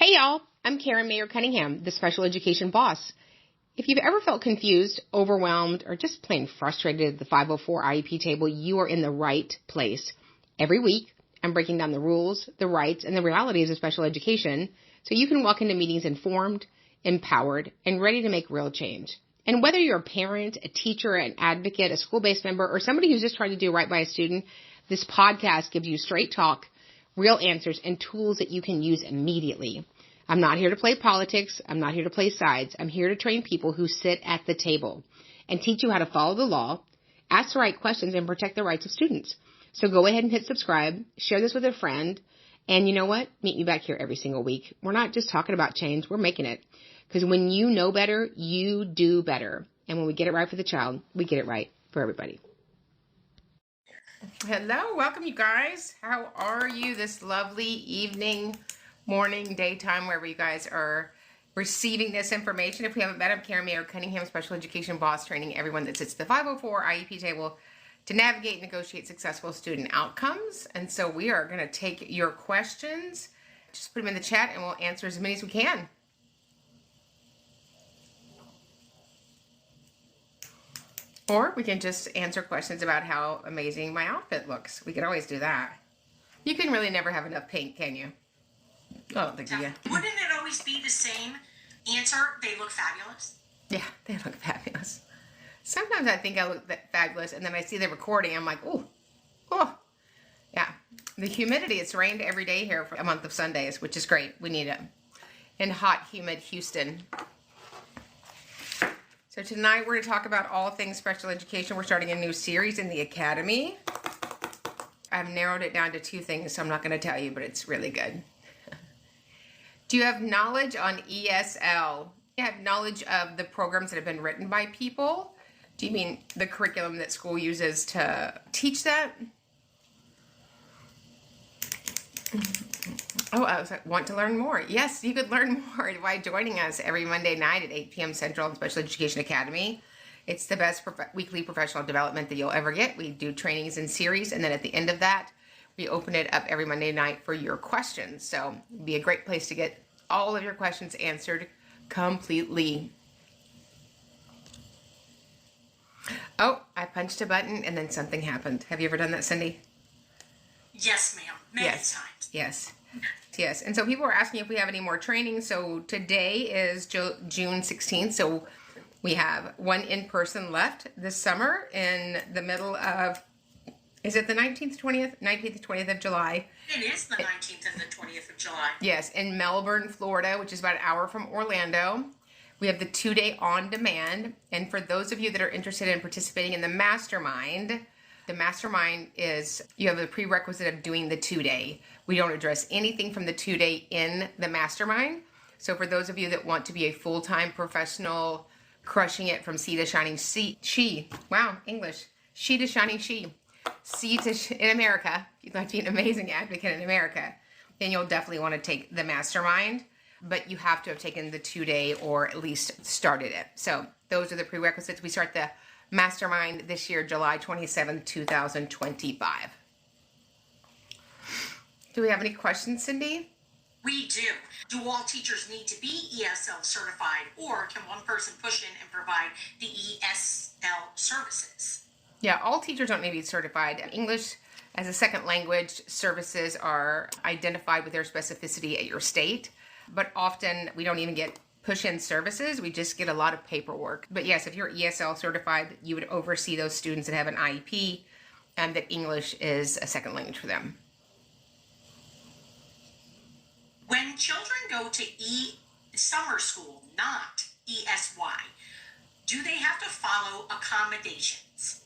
Hey y'all, I'm Karen Mayer Cunningham, the special education boss. If you've ever felt confused, overwhelmed, or just plain frustrated at the 504 IEP table, you are in the right place. Every week, I'm breaking down the rules, the rights, and the realities of special education so you can walk into meetings informed, empowered, and ready to make real change. And whether you're a parent, a teacher, an advocate, a school-based member, or somebody who's just trying to do right by a student, this podcast gives you straight talk, real answers, and tools that you can use immediately. I'm not here to play politics. I'm not here to play sides. I'm here to train people who sit at the table and teach you how to follow the law, ask the right questions, and protect the rights of students. So go ahead and hit subscribe, share this with a friend, and you know what? Meet me back here every single week. We're not just talking about change. We're making it. Because when you know better, you do better. And when we get it right for the child, we get it right for everybody. Hello, welcome you guys. How are you this lovely evening, morning, daytime, wherever you guys are receiving this information? If we haven't met, I'm Karen Mayer Cunningham, special education boss, training everyone that sits at the 504 IEP table to navigate and negotiate successful student outcomes. And so we are going to take your questions. Just put them in the chat and we'll answer as many as we can. Or we can just answer questions about how amazing my outfit looks. We can always do that. You can really never have enough pink, can you? Oh, I don't think so. Yeah. Wouldn't it always be the same answer? They look fabulous. Yeah, they look fabulous. Sometimes I think I look fabulous, and then I see the recording. I'm like, oh. Yeah. The humidity, it's rained every day here for a month of Sundays, which is great. We need it. In hot, humid Houston. So tonight we're going to talk about all things special education. We're starting a new series in the Academy. I've narrowed it down to 2 things, so I'm not going to tell you, but it's really good. Do you have knowledge on ESL? Do you have knowledge of the programs that have been written by people? Do you mean the curriculum that school uses to teach that? Oh, I was like, want to learn more? Yes, you could learn more by joining us every Monday night at 8 p.m. Central on Special Education Academy. It's the best weekly professional development that you'll ever get. We do trainings in series, and then at the end of that, we open it up every Monday night for your questions. So it'd be a great place to get all of your questions answered completely. Oh, I punched a button and then something happened. Have you ever done that, Cindy? Yes, ma'am. Many times. Yes. And so people are asking if we have any more training. So today is June 16th. So we have one in person left this summer in the middle of, is it the 19th, 20th of July? It is the 19th and the 20th of July. Yes, in Melbourne, Florida, which is about an hour from Orlando. We have the 2-day on demand. And for those of you that are interested in participating in the mastermind is, you have the prerequisite of doing the 2-day. We don't address anything from the 2-day in the mastermind. So for those of you that want to be a full-time professional, crushing it from sea to shining she. Wow, English. She to shining she. In America, if you'd like to be an amazing advocate in America, then you'll definitely want to take the mastermind. But you have to have taken the 2-day or at least started it. So those are the prerequisites. We start the mastermind this year, July 27th, 2025. Do we have any questions, Cindy? We do. Do all teachers need to be ESL certified, or can one person push in and provide the ESL services? Yeah, all teachers don't need to be certified. English as a second language services are identified with their specificity at your state, but often we don't even get push-in services. We just get a lot of paperwork. But yes, if you're ESL certified, you would oversee those students that have an IEP and that English is a second language for them. When children go to summer school, not ESY, do they have to follow accommodations?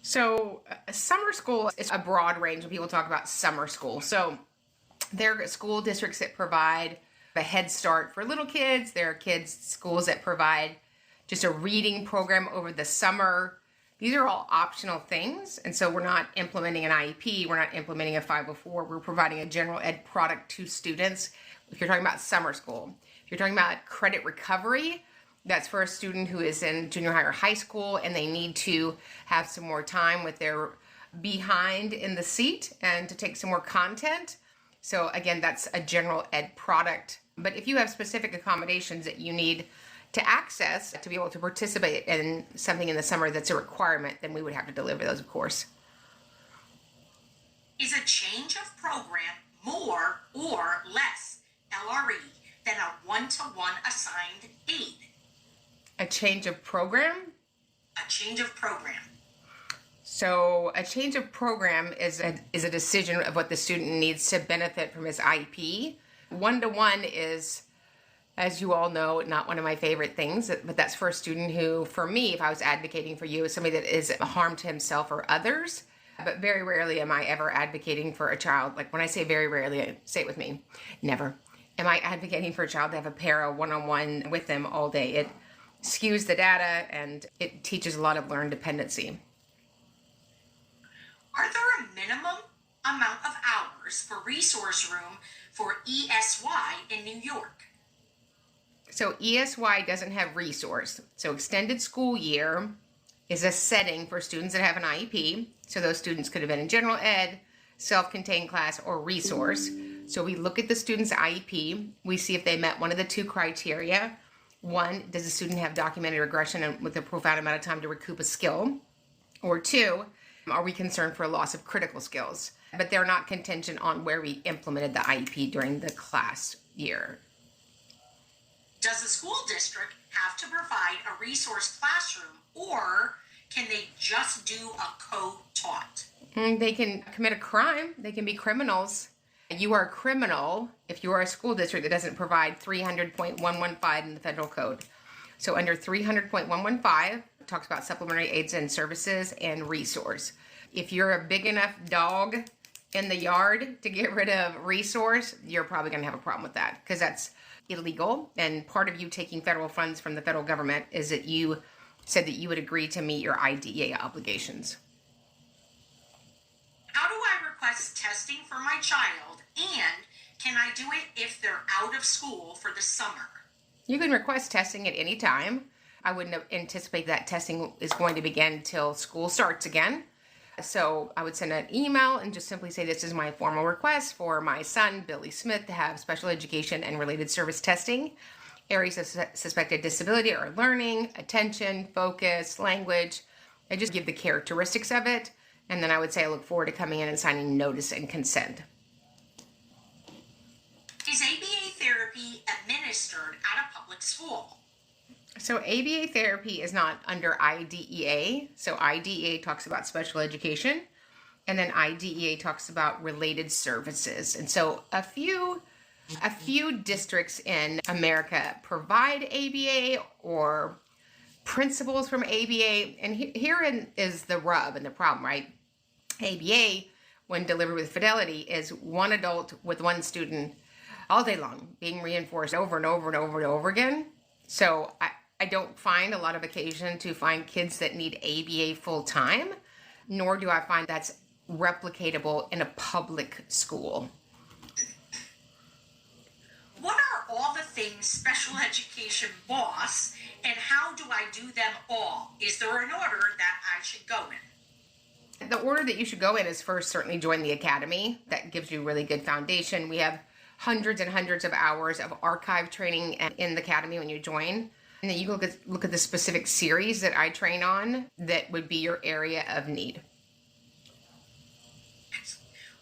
So summer school is a broad range when people talk about summer school. So there are school districts that provide a head start for little kids. There are schools that provide just a reading program over the summer. These are all optional things. And so we're not implementing an IEP. We're not implementing a 504. We're providing a general ed product to students. If you're talking about summer school, if you're talking about credit recovery, that's for a student who is in junior high or high school and they need to have some more time with their behind in the seat and to take some more content. So again, that's a general ed product. But if you have specific accommodations that you need to access to be able to participate in something in the summer that's a requirement, then we would have to deliver those, of course. Is a change of program more or less LRE than a one-to-one assigned aid? A change of program? A change of program. So a change of program is a decision of what the student needs to benefit from his IEP. One-to-one is, as you all know, not one of my favorite things, but that's for a student who, for me, if I was advocating for you, is somebody that is a harm to himself or others. But very rarely am I ever advocating for a child. Like when I say very rarely, say it with me, never. Am I advocating for a child to have a para one-on-one with them all day? It skews the data and it teaches a lot of learned dependency. Are there a minimum amount of hours for resource room for ESY in New York? So ESY doesn't have resource. So extended school year is a setting for students that have an IEP. So those students could have been in general ed, self-contained class, or resource. So we look at the student's IEP. We see if they met one of the two criteria. One, does the student have documented regression and with a profound amount of time to recoup a skill? Or two, are we concerned for a loss of critical skills? But they're not contingent on where we implemented the IEP during the class year. Does the school district have to provide a resource classroom, or can they just do a co-taught? They can commit a crime. They can be criminals. You are a criminal if you are a school district that doesn't provide 300.115 in the federal code. So under 300.115, it talks about supplementary aids and services and resource. If you're a big enough dog in the yard to get rid of resource, you're probably going to have a problem with that because that's illegal. And part of you taking federal funds from the federal government is that you said that you would agree to meet your IDEA obligations. How do I request testing for my child, and can I do it if they're out of school for the summer? You can request testing at any time. I wouldn't anticipate that testing is going to begin till school starts again. So I would send an email and just simply say, this is my formal request for my son, Billy Smith, to have special education and related service testing. Areas of suspected disability are learning, attention, focus, language. I just give the characteristics of it. And then I would say I look forward to coming in and signing notice and consent. Is ABA therapy administered at a public school? So ABA therapy is not under IDEA. So IDEA talks about special education, and then IDEA talks about related services. And so a few districts in America provide ABA or principles from ABA. And herein is the rub and the problem, right? ABA, when delivered with fidelity, is one adult with one student all day long, being reinforced over and over and over and over again. So I don't find a lot of occasion to find kids that need ABA full time, nor do I find that's replicatable in a public school. What are all the things special education boss, and how do I do them all? Is there an order that I should go in? The order that you should go in is first certainly join the academy. That gives you really good foundation. We have hundreds and hundreds of hours of archive training in the academy when you join. And then you look at the specific series that I train on that would be your area of need.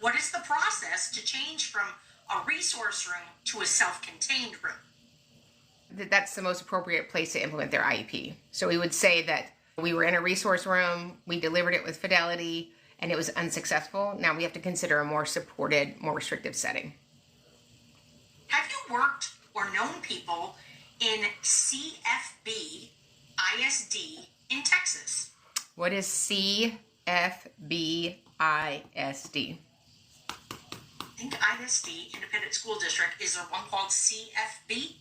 What is the process to change from a resource room to a self-contained room? That's the most appropriate place to implement their IEP. So we would say that we were in a resource room, we delivered it with fidelity, and it was unsuccessful. Now we have to consider a more supported, more restrictive setting. Have you worked or known people in CFB ISD in Texas? What is CFB ISD? I think ISD, Independent School District, is there one called CFB?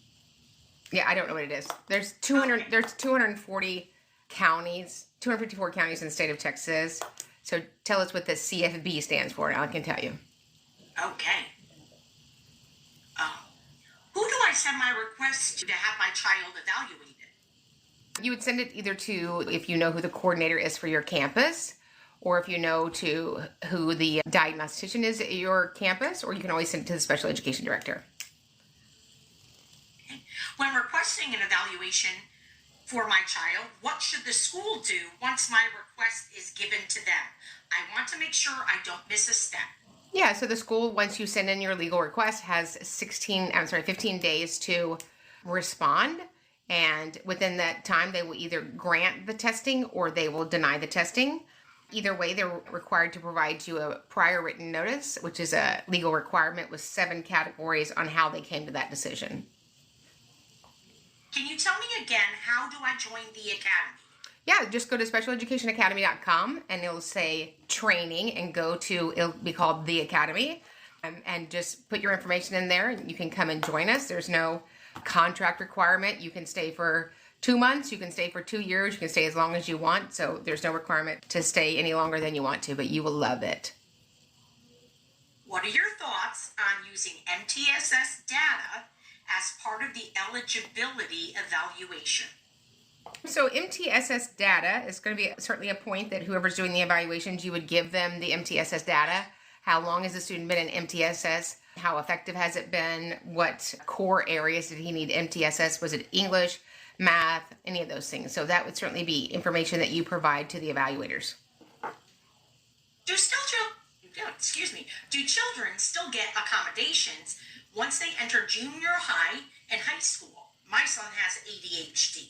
Yeah, I don't know what it is. There's 240 counties, 254 counties in the state of Texas. So tell us what the CFB stands for, and I can tell you. Okay. Who do I send my request to have my child evaluated? You would send it either to, if you know who the coordinator is for your campus, or if you know to who the diagnostician is at your campus, or you can always send it to the special education director. When requesting an evaluation for my child, what should the school do once my request is given to them? I want to make sure I don't miss a step. Yeah, so the school, once you send in your legal request, has 15 days to respond. And within that time, they will either grant the testing or they will deny the testing. Either way, they're required to provide you a prior written notice, which is a legal requirement with 7 categories on how they came to that decision. Can you tell me again, how do I join the academy? Yeah, just go to specialeducationacademy.com and it'll say training and it'll be called The Academy, and just put your information in there and you can come and join us. There's no contract requirement. You can stay for 2 months, you can stay for 2 years, you can stay as long as you want. So there's no requirement to stay any longer than you want to, but you will love it. What are your thoughts on using MTSS data as part of the eligibility evaluation? So MTSS data is going to be certainly a point that whoever's doing the evaluations, you would give them the MTSS data. How long has the student been in MTSS? How effective has it been? What core areas did he need MTSS? Was it English, math, any of those things? So that would certainly be information that you provide to the evaluators. Do children still get accommodations once they enter junior high and high school? My son has ADHD.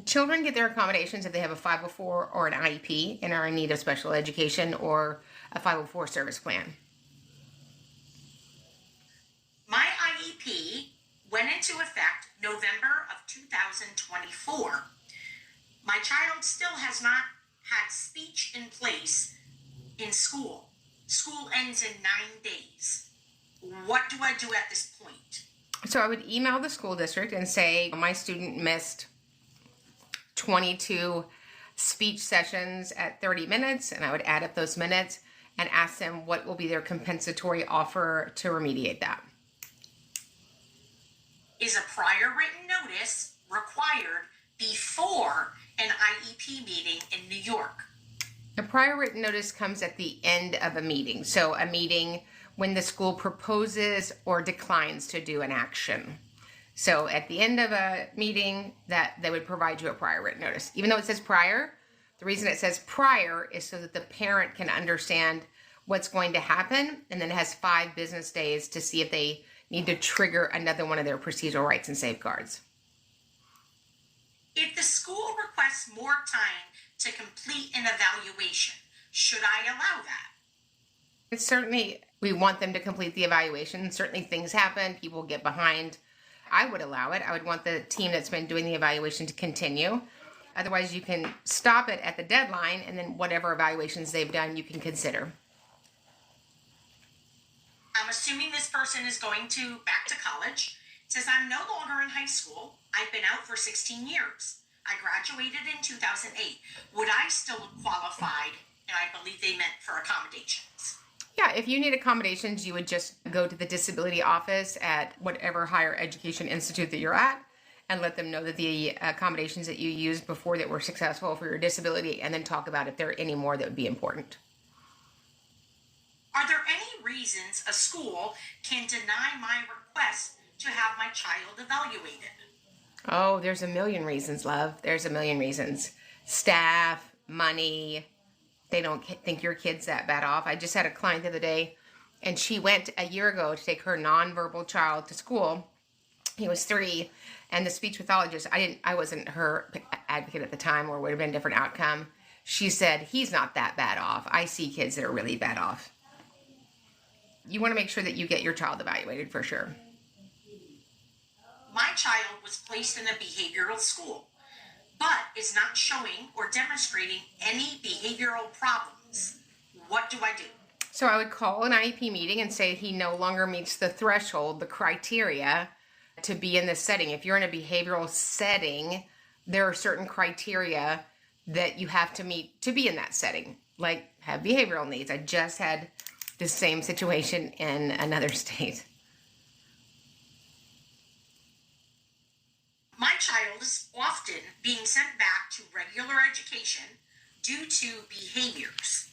Children get their accommodations if they have a 504 or an IEP and are in need of special education, or a 504 service plan. My IEP went into effect November of 2024. My child still has not had speech in place in school. School ends in 9 days. What do I do at this point? So I would email the school district and say, my student missed 22 speech sessions at 30 minutes, and I would add up those minutes and ask them what will be their compensatory offer to remediate that. Is a prior written notice required before an IEP meeting in New York? A prior written notice comes at the end of a meeting. So a meeting when the school proposes or declines to do an action. So at the end of a meeting, that they would provide you a prior written notice. Even though it says prior, the reason it says prior is so that the parent can understand what's going to happen, and then it has 5 business days to see if they need to trigger another one of their procedural rights and safeguards. If the school requests more time to complete an evaluation, should I allow that? It's certainly, we want them to complete the evaluation. Certainly things happen, people get behind. I would allow it. I would want the team that's been doing the evaluation to continue. Otherwise, you can stop it at the deadline, and then whatever evaluations they've done, you can consider. I'm assuming this person is going back to college. It says, I'm no longer in high school. I've been out for 16 years. I graduated in 2008. Would I still have qualified? And I believe they meant for accommodations. Yeah, if you need accommodations, you would just go to the disability office at whatever higher education institute that you're at and let them know that the accommodations that you used before that were successful for your disability, and then talk about if there are any more that would be important. Are there any reasons a school can deny my request to have my child evaluated? Oh, there's a million reasons, love. There's a million reasons. Staff, money. They don't think your kid's that bad off. I just had a client the other day, and she went a year ago to take her nonverbal child to school. He was 3, and the speech pathologist, I wasn't her advocate at the time, or would have been a different outcome. She said, he's not that bad off. I see kids that are really bad off. You want to make sure that you get your child evaluated for sure. My child was placed in a behavioral school, but is not showing or demonstrating any behavioral problems. What do I do? So I would call an IEP meeting and say he no longer meets the threshold, the criteria to be in this setting. If you're in a behavioral setting, there are certain criteria that you have to meet to be in that setting, like have behavioral needs. I just had the same situation in another state. My child is often being sent back to regular education due to behaviors.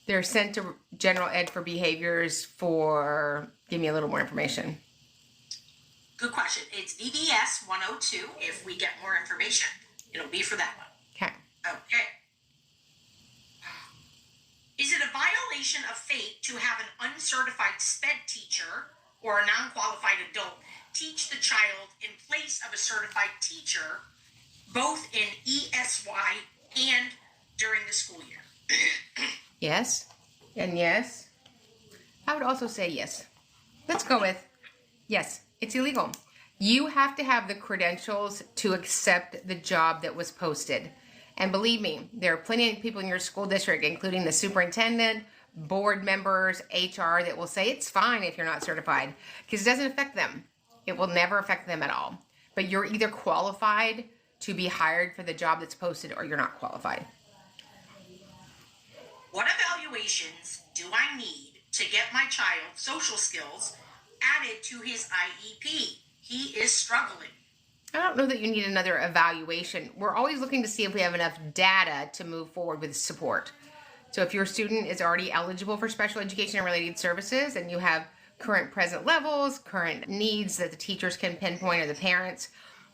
They're sent to general ed for behaviors for, give me a little more information. Good question. It's VBS 102. If we get more information, it'll be for that one. Okay. Okay. Is it a violation of FAPE to have an uncertified SPED teacher or a non-qualified adult teach the child in place of a certified teacher, both in ESY and during the school year? Yes. And yes. I would also say yes. Let's go with yes. It's illegal. You have to have the credentials to accept the job that was posted. And believe me, there are plenty of people in your school district, including the superintendent, board members, HR, that will say it's fine if you're not certified because it doesn't affect them. It will never affect them at all. But you're either qualified to be hired for the job that's posted or you're not qualified. What evaluations do I need to get my child's social skills added to his IEP? He is struggling. I don't know that you need another evaluation. We're always looking to see if we have enough data to move forward with support. So if your student is already eligible for special education and related services and you have current present levels, current needs that the teachers can pinpoint or the parents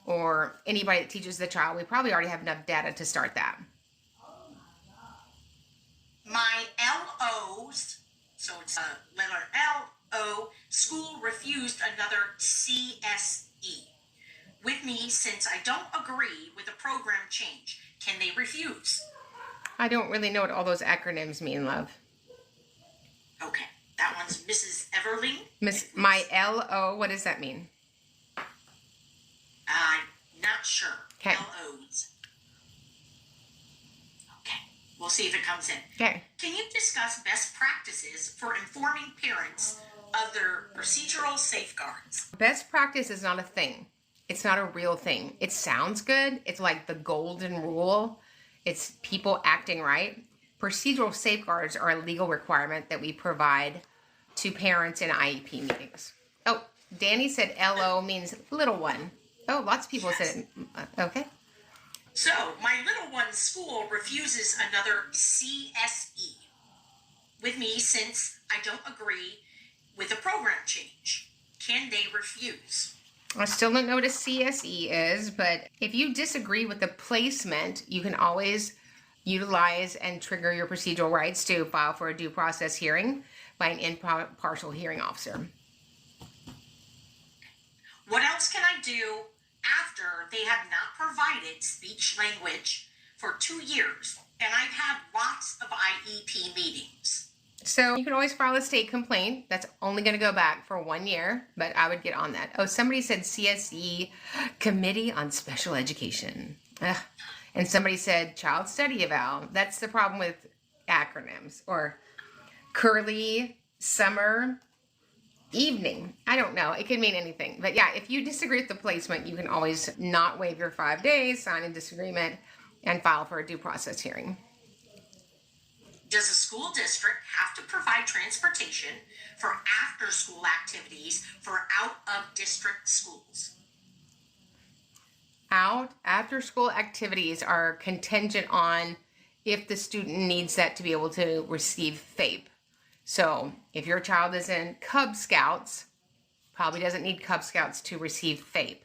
or anybody that teaches the child, we probably already have enough data to start that. My LOs, so it's a letter L-O, school refused another CSE with me since I don't agree with the program change. Can they refuse? I don't really know what all those acronyms mean, love. Okay, that one's Mrs. Everling. My LO, what does that mean? I'm not sure. Okay. LOs. Okay, we'll see if it comes in. Okay. Can you discuss best practices for informing parents of their procedural safeguards? Best practice is not a thing. It's not a real thing. It sounds good. It's like the golden rule. It's people acting right. Procedural safeguards are a legal requirement that we provide to parents in IEP meetings. Oh, Danny said LO means little one. Oh, lots of people said it. Okay. So, my little one's school refuses another CSE with me since I don't agree with the program change. Can they refuse? I still don't know what a CSE is, but if you disagree with the placement, you can always utilize and trigger your procedural rights to file for a due process hearing by an impartial hearing officer. What else can I do after they have not provided speech language for 2 years and I've had lots of IEP meetings? So you can always file a state complaint. That's only going to go back for 1 year, but I would get on that. Oh, somebody said CSE, Committee on Special Education. Ugh. And somebody said child study eval. That's the problem with acronyms. Or curly, summer, evening. I don't know. It could mean anything. But yeah, if you disagree with the placement, you can always not waive your 5 days, sign a disagreement, and file for a due process hearing. Does a school district have to provide transportation for after-school activities for out-of-district schools? After-school activities are contingent on if the student needs that to be able to receive FAPE. So if your child is in Cub Scouts, probably doesn't need Cub Scouts to receive FAPE.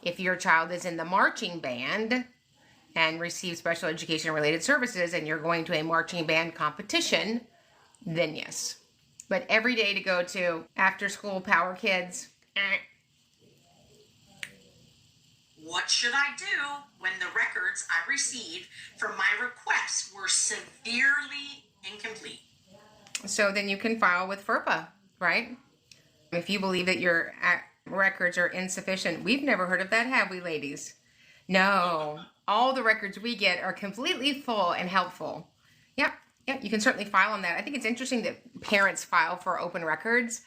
If your child is in the marching band and receive special education related services and you're going to a marching band competition, then yes. But every day to go to after school power kids, What should I do when the records I received from my requests were severely incomplete? So then you can file with FERPA, right? If you believe that your records are insufficient. We've never heard of that, have we, ladies? No. All the records we get are completely full and helpful. Yep, you can certainly file on that. I think it's interesting that parents file for open records,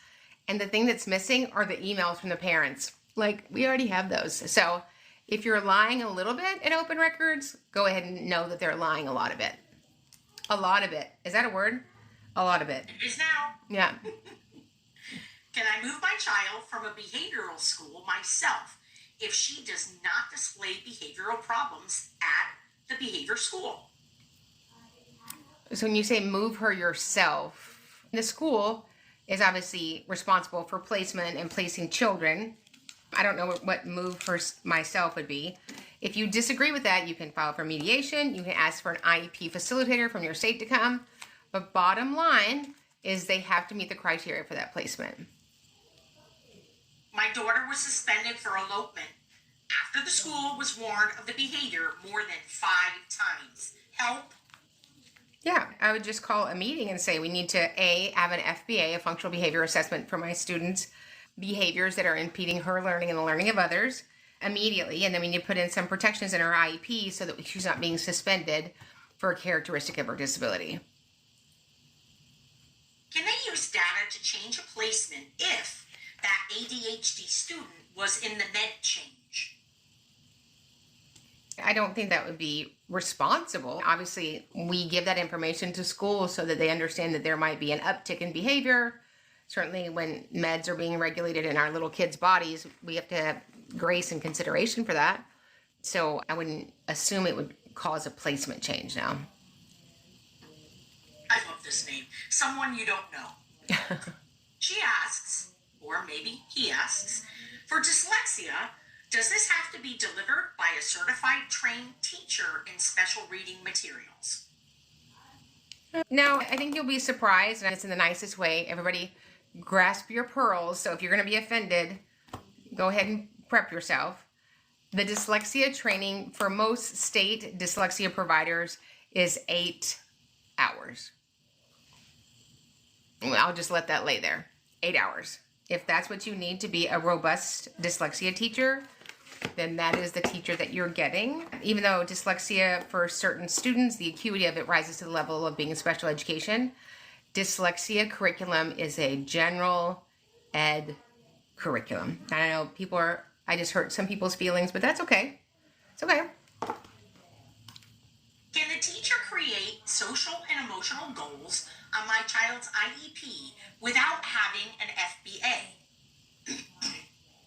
and the thing that's missing are the emails from the parents. Like, we already have those. So if you're lying a little bit in open records, go ahead and know that they're lying a lot of it. A lot of it. Is that a word? A lot of it. It is now. Yeah. Can I move my child from a behavioral school myself if she does not display behavioral problems at the behavior school? So when you say move her yourself, the school is obviously responsible for placement and placing children. I don't know what move her myself would be. If you disagree with that, you can file for mediation. You can ask for an IEP facilitator from your state to come. But bottom line is they have to meet the criteria for that placement. My daughter was suspended for elopement after the school was warned of the behavior more than 5 times. Help? Yeah, I would just call a meeting and say we need to have an FBA, a functional behavior assessment for my students' behaviors that are impeding her learning and the learning of others immediately. And then we need to put in some protections in her IEP so that she's not being suspended for a characteristic of her disability. Can they use data to change a placement if that ADHD student was in the med change? I don't think that would be responsible. Obviously, we give that information to schools so that they understand that there might be an uptick in behavior. Certainly when meds are being regulated in our little kids' bodies, we have to have grace and consideration for that. So I wouldn't assume it would cause a placement change now. I love this name. Someone you don't know. She asks, or maybe he asks, for dyslexia, does this have to be delivered by a certified trained teacher in special reading materials? No, I think you'll be surprised, and it's in the nicest way. Everybody grasp your pearls. So if you're going to be offended, go ahead and prep yourself. The dyslexia training for most state dyslexia providers is 8 hours. Well, I'll just let that lay there. 8 hours. If that's what you need to be a robust dyslexia teacher, then that is the teacher that you're getting. Even though dyslexia for certain students, the acuity of it rises to the level of being in special education, dyslexia curriculum is a general ed curriculum. I know I just hurt some people's feelings, but that's okay. It's okay. Can the teacher create social and emotional goals on my child's IEP without having an FBA?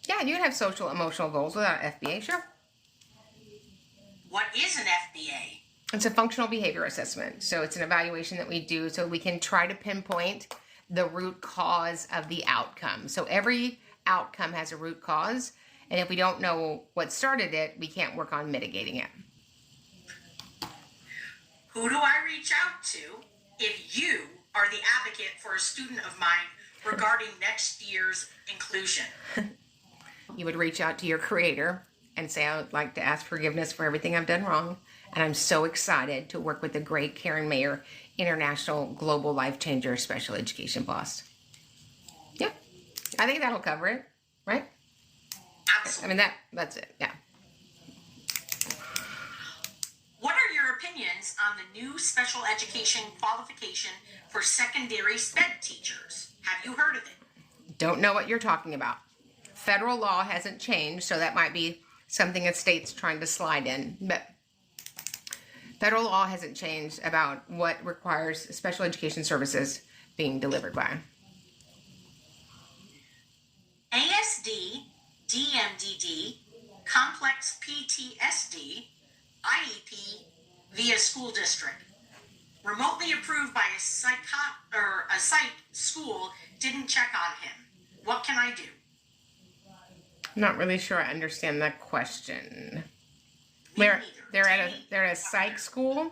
Yeah, you can have social emotional goals without FBA, sure. What is an FBA? It's a functional behavior assessment. So it's an evaluation that we do so we can try to pinpoint the root cause of the outcome. So every outcome has a root cause. And if we don't know what started it, we can't work on mitigating it. Who do I reach out to if you are the advocate for a student of mine regarding next year's inclusion? You would reach out to your creator and say, I would like to ask forgiveness for everything I've done wrong. And I'm so excited to work with the great Karen Mayer, international global life changer special education boss. Yeah, I think that'll cover it, right? Absolutely. I mean, that's it, yeah. What are your opinions on the new special education qualification for secondary SPED teachers? Have you heard of it? Don't know what you're talking about. Federal law hasn't changed, so that might be something a state's trying to slide in. But federal law hasn't changed about what requires special education services being delivered by. ASD, DMDD, complex PTSD, IEP via school district. Remotely approved by a psych school didn't check on him. What can I do? I'm not really sure I understand that question. Me They're neither. at a psych school?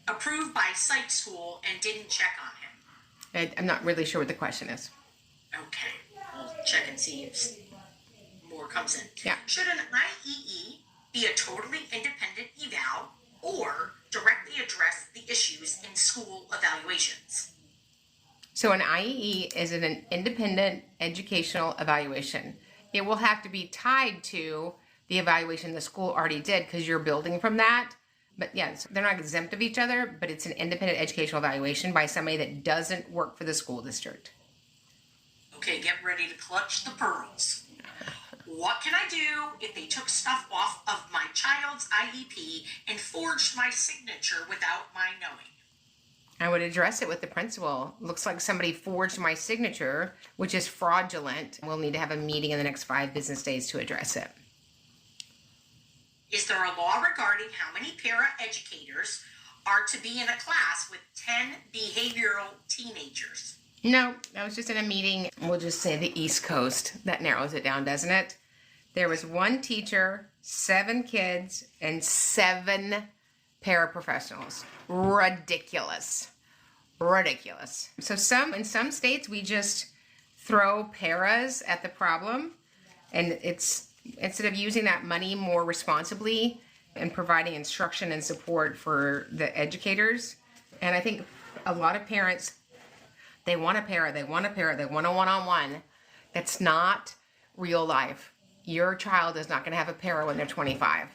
Approved by psych school and didn't check on him. I'm not really sure what the question is. Okay, we'll check and see if more comes in. Yeah. Should an IEE be a totally independent eval or directly address the issues in school evaluations? So an IEE is an independent educational evaluation. It will have to be tied to the evaluation the school already did because you're building from that. But yes, they're not exempt of each other, but it's an independent educational evaluation by somebody that doesn't work for the school district. Okay, get ready to clutch the pearls. What can I do if they took stuff off of my child's IEP and forged my signature without my knowing? I would address it with the principal. Looks like somebody forged my signature, which is fraudulent. We'll need to have a meeting in the next 5 business days to address it. Is there a law regarding how many para educators are to be in a class with 10 behavioral teenagers. No, I was just in a meeting. We'll just say the East Coast. That narrows it down, doesn't it? There was one teacher, 7 kids, and 7 paraprofessionals. Ridiculous. Ridiculous. So in some states, we just throw paras at the problem, and it's instead of using that money more responsibly and providing instruction and support for the educators. And I think a lot of parents, they want a para, they want a one-on-one. That's not real life. Your child is not going to have a para when they're 25.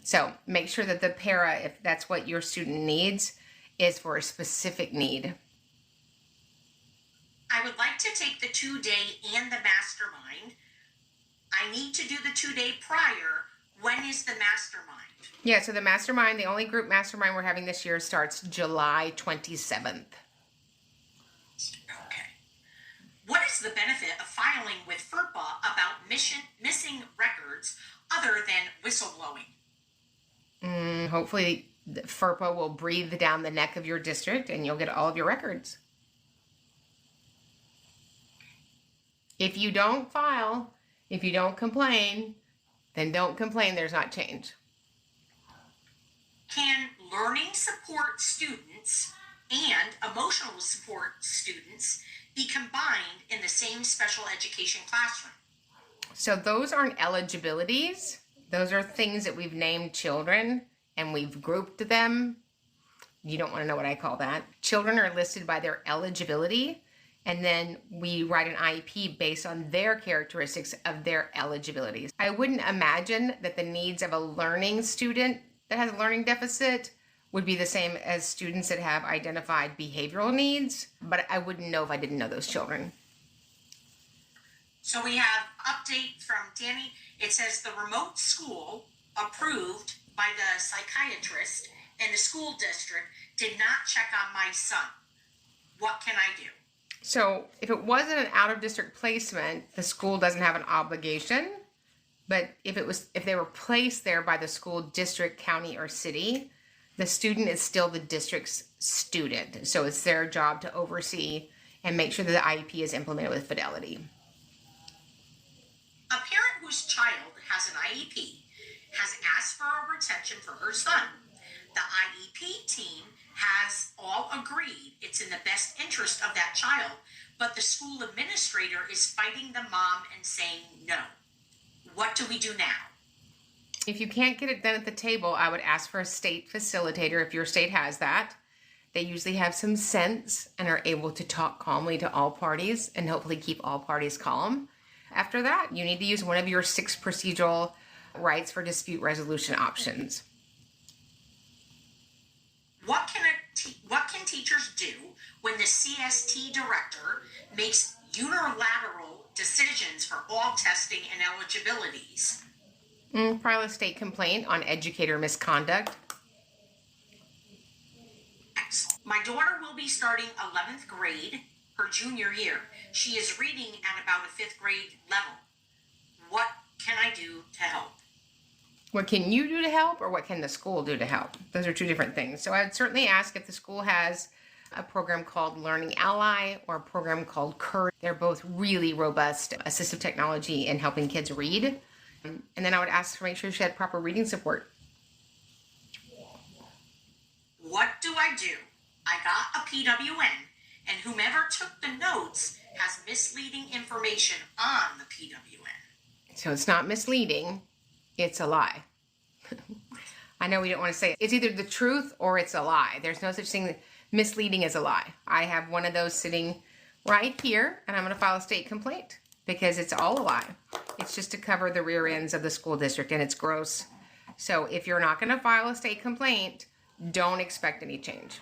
So make sure that the para, if that's what your student needs, is for a specific need. I would like to take the 2-day and the mastermind. I need to do the 2-day prior. When is the mastermind? Yeah, so the mastermind, the only group mastermind we're having this year starts July 27th. Okay. What is the benefit of filing with FERPA about missing records other than whistleblowing? Hopefully, FERPA will breathe down the neck of your district and you'll get all of your records. If you don't file, if you don't complain, then don't complain, there's not change. Can learning support students and emotional support students be combined in the same special education classroom? So those aren't eligibilities. Those are things that we've named children and we've grouped them. You don't want to know what I call that. Children are listed by their eligibility, and then we write an IEP based on their characteristics of their eligibilities. I wouldn't imagine that the needs of a learning student that has a learning deficit would be the same as students that have identified behavioral needs, but I wouldn't know if I didn't know those children. So we have update from Danny. It says the remote school approved by the psychiatrist and the school district did not check on my son. What can I do? So if it wasn't an out-of-district placement, the school doesn't have an obligation. But if they were placed there by the school district, county, or city, the student is still the district's student. So it's their job to oversee and make sure that the IEP is implemented with fidelity. A parent whose child has an IEP has asked for a retention for her son. The IEP team has all agreed it's in the best interest of that child, but the school administrator is fighting the mom and saying no. What do we do now? If you can't get it done at the table, I would ask for a state facilitator if your state has that. They usually have some sense and are able to talk calmly to all parties and hopefully keep all parties calm. After that, you need to use one of your 6 procedural rights for dispute resolution options. What can teachers do when the CST director makes unilateral decisions for all testing and eligibilities? File a state complaint on educator misconduct. Excellent. My daughter will be starting 11th grade her junior year. She is reading at about a 5th grade level. What can I do to help? What can you do to help, or what can the school do to help? Those are 2 different things. So I'd certainly ask if the school has a program called Learning Ally or a program called CUR. They're both really robust assistive technology in helping kids read. And then I would ask to make sure she had proper reading support. What do I do? I got a PWN, and whomever took the notes has misleading information on the PWN. So it's not misleading, it's a lie. I know we don't want to say it. It's either the truth or it's a lie. There's no such thing. Misleading is a lie. I have one of those sitting right here, and I'm going to file a state complaint because it's all a lie. It's just to cover the rear ends of the school district, and it's gross. So if you're not going to file a state complaint, don't expect any change.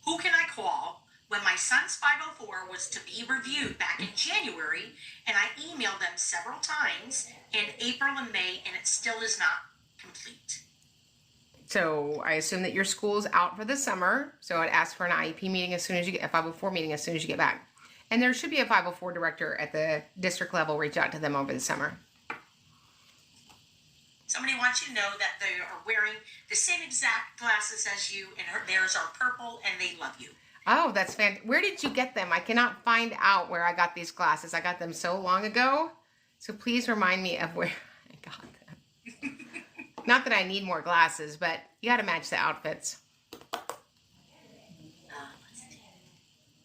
Who can I call when my son's 504 was to be reviewed back in January, and I emailed them several times in April and May, and it still is not complete? So I assume that your school's out for the summer, so I'd ask for an IEP meeting as soon as you get a 504 meeting as soon as you get back. And there should be a 504 director at the district level. Reach out to them over the summer. Somebody wants you to know that they are wearing the same exact glasses as you, and theirs are purple, and they love you. Oh, that's fantastic. Where did you get them? I cannot find out where I got these glasses. I got them so long ago. So please remind me of where I got them. Not that I need more glasses, but you got to match the outfits.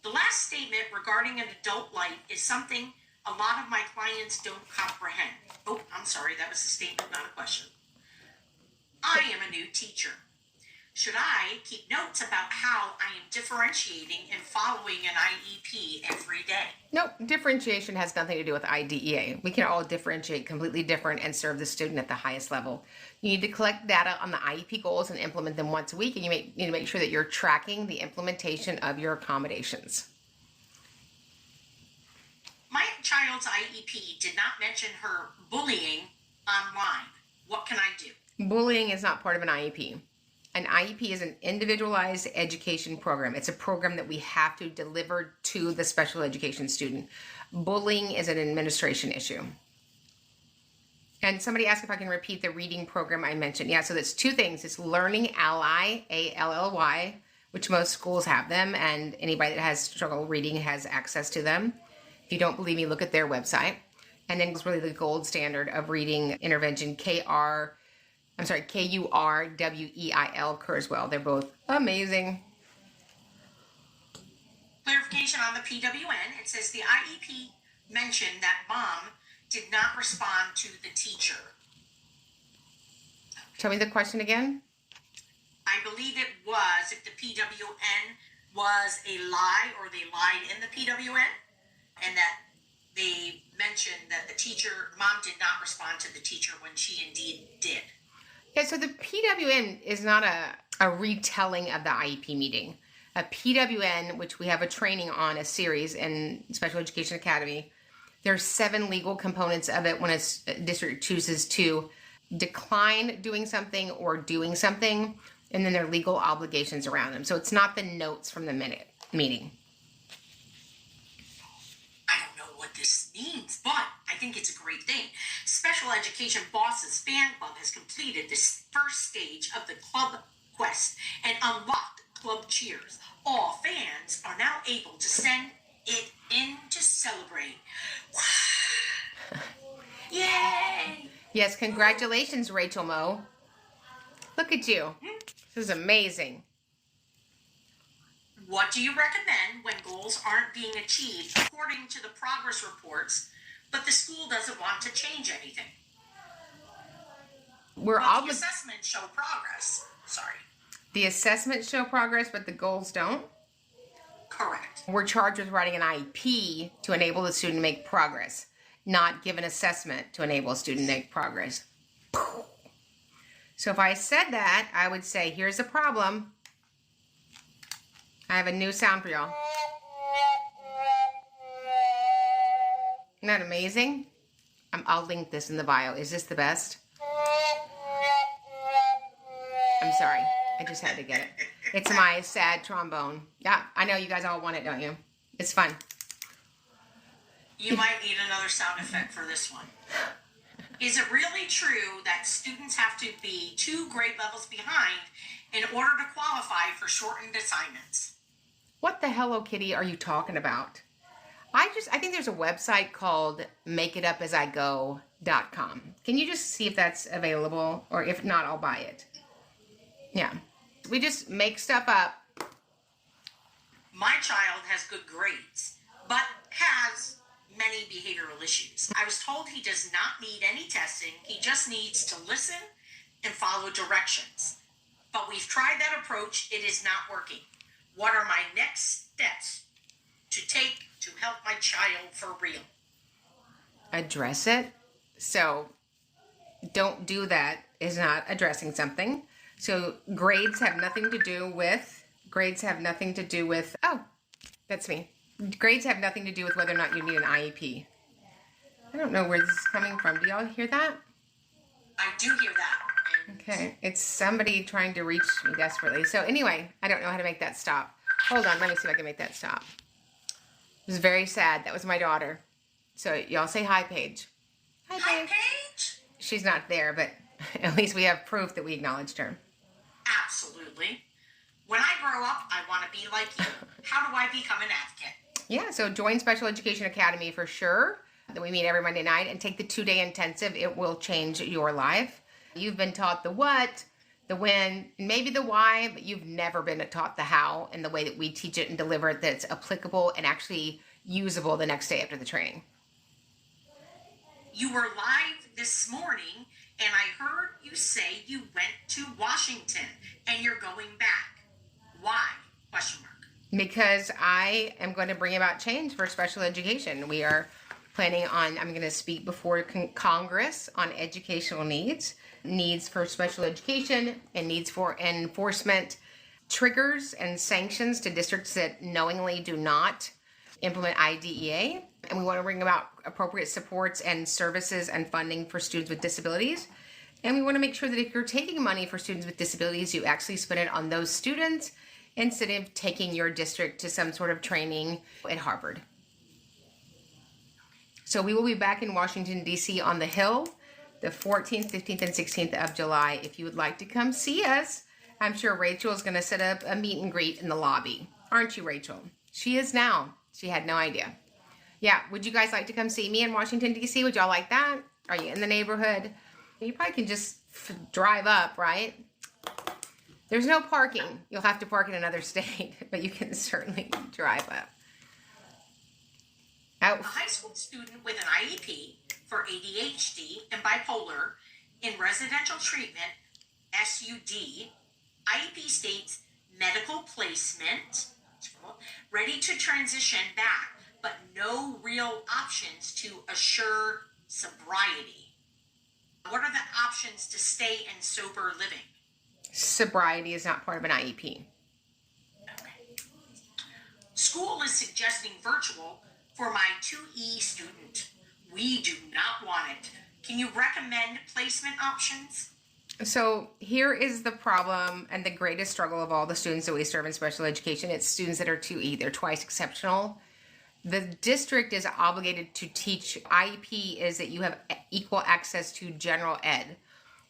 The last statement regarding an adult life is something a lot of my clients don't comprehend. Oh, I'm sorry, that was a statement, not a question. I am a new teacher. Should I keep notes about how I am differentiating and following an IEP every day? Nope, differentiation has nothing to do with IDEA. We can all differentiate completely different and serve the student at the highest level. You need to collect data on the IEP goals and implement them once a week, and you need to make sure that you're tracking the implementation of your accommodations. My child's IEP did not mention her bullying online. What can I do? Bullying is not part of an IEP. An IEP is an individualized education program. It's a program that we have to deliver to the special education student. Bullying is an administration issue. And somebody asked if I can repeat the reading program I mentioned. Yeah, so that's two things. It's Learning Ally, ALLY, which most schools have them, and anybody that has struggle reading has access to them. If you don't believe me, look at their website. And then it's really the gold standard of reading intervention, KURWEIL, Kurzweil. They're both amazing. Clarification on the PWN. It says the IEP mentioned that mom did not respond to the teacher. Tell me the question again. I believe it was if the PWN was a lie or they lied in the PWN, and that they mentioned that the mom did not respond to the teacher when she indeed did. Yeah, so the PWN is not a retelling of the IEP meeting. A PWN, which we have a training on, a series in Special Education Academy, there's 7 legal components of it when a district chooses to decline doing something or doing something, and then there are legal obligations around them. So it's not the notes from the meeting. I don't know what this means, but I think it's a great thing. Special Education Bosses Fan Club has completed this first stage of the club quest and unlocked club cheers. All fans are now able to send it in to celebrate. Yay! Yes, congratulations, Rachel Moe. Look at you. This is amazing. What do you recommend when goals aren't being achieved according to the progress reports, but the school doesn't want to change anything? The assessments show progress. Sorry. The assessments show progress, but the goals don't? Correct. We're charged with writing an IEP to enable the student to make progress, not give an assessment to enable a student to make progress. So if I said that, I would say, here's the problem. I have a new sound for y'all. Isn't that amazing? I'll link this in the bio. Is this the best? I'm sorry. I just had to get it. It's my sad trombone. Yeah, I know you guys all want it, don't you? It's fun. You might need another sound effect for this one. Is it really true that students have to be 2 grade levels behind in order to qualify for shortened assignments? What the Hello Kitty are you talking about? I think there's a website called makeitupasago.com. Can you just see if that's available? Or if not, I'll buy it. Yeah. We just make stuff up. My child has good grades, but has many behavioral issues. I was told he does not need any testing. He just needs to listen and follow directions. But we've tried that approach. It is not working. What are my next steps to take to help my child for real? Address it. So don't do that is not addressing something. So grades have nothing to do with, oh, that's me. Grades have nothing to do with whether or not you need an IEP. I don't know where this is coming from. Do y'all hear that? I do hear that. Okay, it's somebody trying to reach me desperately. So anyway, I don't know how to make that stop. Hold on, let me see if I can make that stop. It was very sad. That was my daughter. So y'all say hi, Paige. Hi, Paige. She's not there, but At least we have proof that we acknowledged her. Absolutely. When I grow up, I want to be like you. How do I become an advocate? Yeah, so join Special Education Academy for sure. That we meet every Monday night, and take the 2-day intensive. It will change your life. You've been taught the what, the when, and maybe the why, but you've never been taught the how and the way that we teach it and deliver it that's applicable and actually usable the next day after the training. You were live this morning, and I heard you say you went to Washington and you're going back. Why? Question mark. Because I am going to bring about change for special education. We are planning on, I'm going to speak before Congress on educational needs for special education, and needs for enforcement triggers and sanctions to districts that knowingly do not implement IDEA. And we want to bring about appropriate supports and services and funding for students with disabilities. And we want to make sure that if you're taking money for students with disabilities, you actually spend it on those students instead of taking your district to some sort of training at Harvard. So we will be back in Washington, D.C. on the Hill the 14th, 15th, and 16th of July. If you would like to come see us, I'm sure Rachel is going to set up a meet and greet in the lobby. Aren't you, Rachel? She is now. She had no idea. Yeah, would you guys like to come see me in Washington, D.C.? Would y'all like that? Are you in the neighborhood? You probably can just drive up, right? There's no parking. You'll have to park in another state, but you can certainly drive up. A high school student with an IEP for ADHD and bipolar in residential treatment, SUD, IEP states medical placement, ready to transition back, but no real options to assure sobriety. What are the options to stay in sober living? Sobriety is not part of an IEP. Okay. School is suggesting virtual for my 2E student. We do not want it. Can you recommend placement options? So here is the problem and the greatest struggle of all the students that we serve in special education. It's students that are 2E. They're twice exceptional. The district is obligated to teach. IEP is that you have equal access to general ed.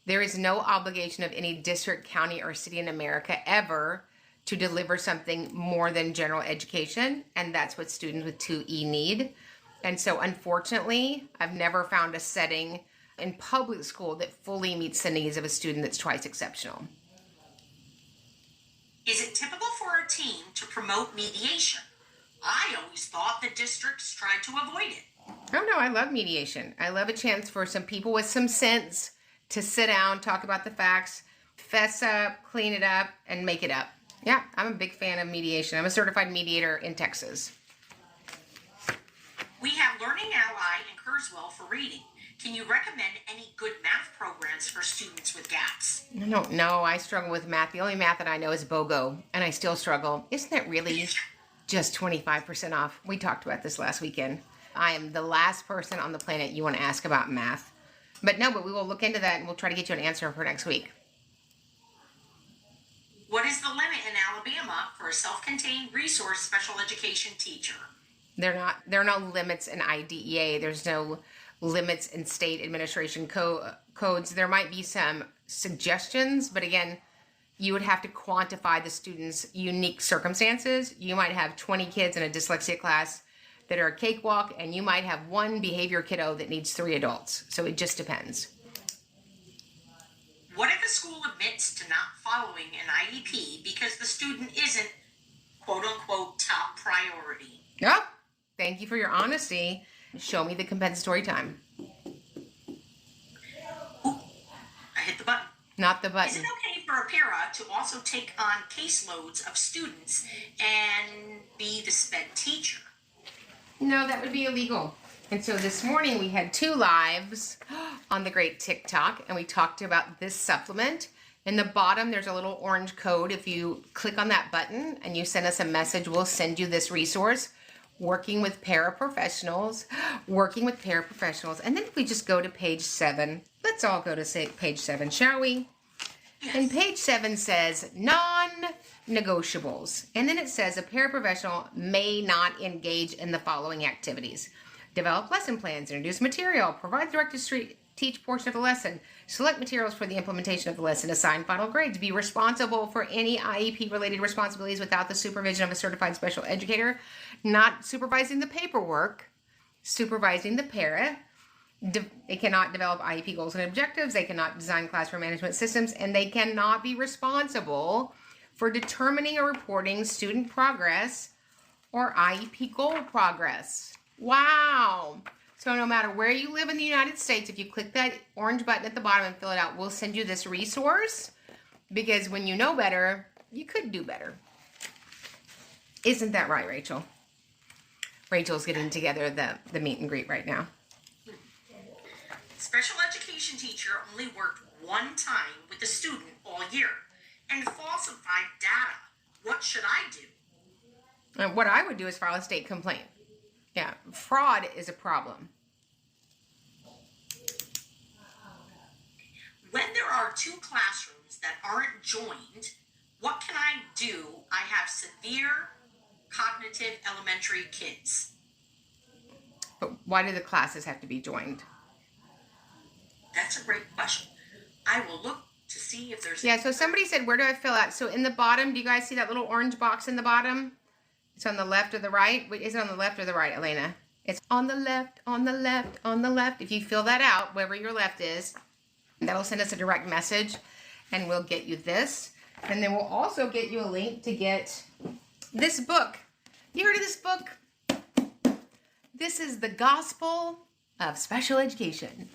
There is no obligation of any district, county, or city in America ever to deliver something more than general education, and that's what students with 2E need. And so unfortunately, I've never found a setting in public school that fully meets the needs of a student that's twice exceptional. Is it typical for a team to promote mediation? I always thought the districts tried to avoid it. Oh no, I love mediation. I love a chance for some people with some sense to sit down, talk about the facts, fess up, clean it up, and make it up. Yeah, I'm a big fan of mediation. I'm a certified mediator in Texas. We have Learning Ally and Kurzweil for reading. Can you recommend any good math programs for students with gaps? I don't know. I struggle with math. The only math that I know is BOGO, and I still struggle. Isn't it really just 25% off? We talked about this last weekend. I am the last person on the planet you want to ask about math. But we will look into that, and we'll try to get you an answer for next week. What is the limit in Alabama for a self-contained resource special education teacher? There are no limits in IDEA. There's no limits in state administration codes. There might be some suggestions, but again, you would have to quantify the student's unique circumstances. You might have 20 kids in a dyslexia class that are a cakewalk, and you might have one behavior kiddo that needs 3 adults. So it just depends. What if a school admits to not following an IEP because the student isn't, quote unquote, top priority? Oh, thank you for your honesty. Show me the compensatory time. Ooh, I hit the button. Not the button. Is it okay for a para to also take on caseloads of students and be the SPED teacher? No, that would be illegal. And so this morning we had 2 lives on the great TikTok, and we talked about this supplement. In the bottom, there's a little orange code. If you click on that button and you send us a message, we'll send you this resource, working with paraprofessionals. And then if we just go to page 7, let's all go to page 7, shall we? Yes. And page 7 says non-negotiables. And then it says a paraprofessional may not engage in the following activities: develop lesson plans, introduce material, provide directed Teach portion of the lesson. Select materials for the implementation of the lesson. Assign final grades. Be responsible for any IEP-related responsibilities without the supervision of a certified special educator. Not supervising the paperwork, supervising the para. They cannot develop IEP goals and objectives. They cannot design classroom management systems. And they cannot be responsible for determining or reporting student progress or IEP goal progress. Wow. So no matter where you live in the United States, if you click that orange button at the bottom and fill it out, we'll send you this resource, because when you know better, you could do better. Isn't that right, Rachel? Rachel's getting together the meet and greet right now. Special education teacher only worked one time with a student all year and falsified data. What should I do? What I would do is file a state complaint. Yeah, fraud is a problem. When there are two classrooms that aren't joined, what can I do? I have severe cognitive elementary kids. But why do the classes have to be joined? That's a great question. I will look to see if there's... Yeah, so somebody said, where do I fill out? So in the bottom, do you guys see that little orange box in the bottom? It's on the left or the right? Wait, is it on the left or the right, Elena? It's on the left, on the left, on the left. If you fill that out, wherever your left is, that'll send us a direct message, and we'll get you this. And then we'll also get you a link to get this book. You heard of this book? This is the Gospel of Special Education.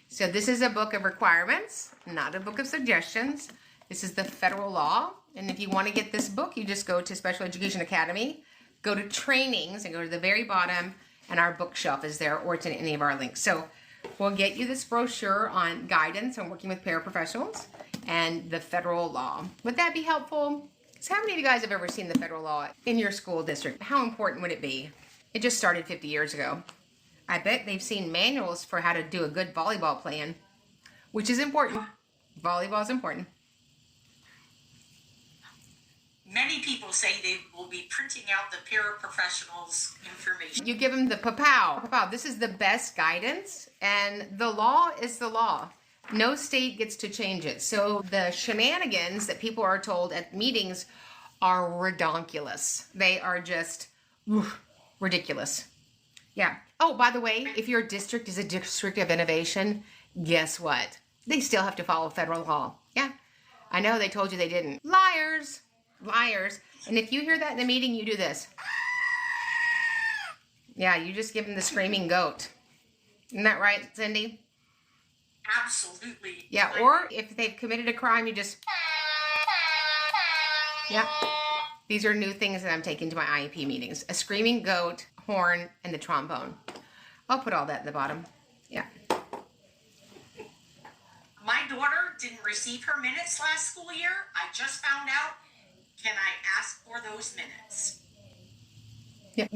So this is a book of requirements, not a book of suggestions. This is the federal law. And if you want to get this book, you just go to Special Education Academy, go to trainings, and go to the very bottom, and our bookshelf is there, or it's in any of our links. So we'll get you this brochure on guidance on working with paraprofessionals and the federal law. Would that be helpful? So how many of you guys have ever seen the federal law in your school district? How important would it be? It just started 50 years ago. I bet they've seen manuals for how to do a good volleyball plan, which is important. Volleyball is important. Many people say they will be printing out the paraprofessionals information. You give them the PAPOW. This is the best guidance, and the law is the law. No state gets to change it. So the shenanigans that people are told at meetings are redonkulous. They are just ridiculous. Yeah. Oh, by the way, if your district is a district of innovation, guess what? They still have to follow federal law. Yeah. I know they told you they didn't. Liars. Liars. And if you hear that in the meeting, you do this. Yeah, you just give them the screaming goat. Isn't that right, Cindy? Absolutely. Yeah, or if they've committed a crime, you just... Yeah. These are new things that I'm taking to my IEP meetings. A screaming goat, horn, and the trombone. I'll put all that in the bottom. Yeah. My daughter didn't receive her minutes last school year. I just found out. Can I ask for those minutes? Yeah,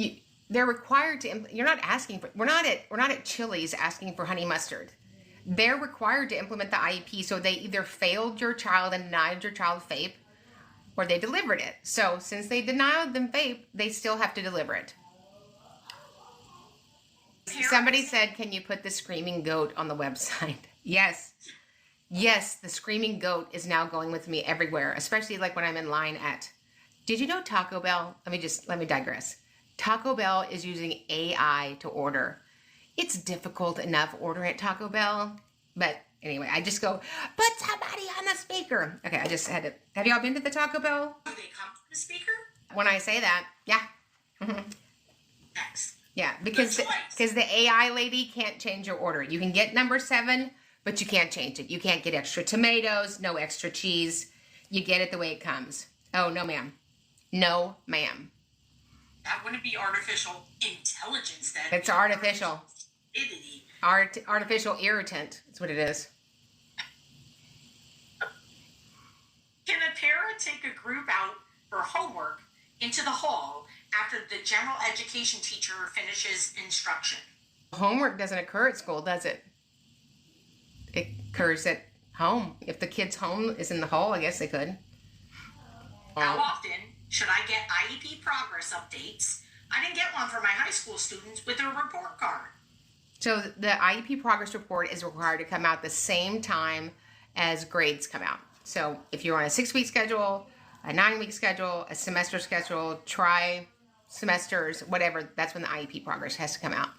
they're required to. You're not asking for. We're not at Chili's asking for honey mustard. They're required to implement the IEP. So they either failed your child and denied your child FAPE, or they delivered it. So since they denied them FAPE, they still have to deliver it. Somebody said, "Can you put the screaming goat on the website?" Yes. Yes, the screaming goat is now going with me everywhere, especially like when I'm in line at, did you know Taco Bell? Let me digress. Taco Bell is using AI to order. It's difficult enough ordering at Taco Bell, but anyway, I just go, put somebody on the speaker. Okay, I just had to, have y'all been to the Taco Bell? Do they come to the speaker? When I say that, yeah. Next. Yeah, because the AI lady can't change your order. You can get number 7, but you can't change it. You can't get extra tomatoes, no extra cheese. You get it the way it comes. Oh, no, ma'am. No, ma'am. That wouldn't be artificial intelligence then. It's artificial. Artificial. Artificial irritant. That's what it is. Can a parent take a group out for homework into the hall after the general education teacher finishes instruction? Homework doesn't occur at school, does it? It occurs at home. If the kid's home is in the hall, I guess they could. How often should I get IEP progress updates? I didn't get one for my high school students with their report card. So the IEP progress report is required to come out the same time as grades come out. So if you're on a 6-week schedule, a 9-week schedule, a semester schedule, semesters, whatever, that's when the IEP progress has to come out.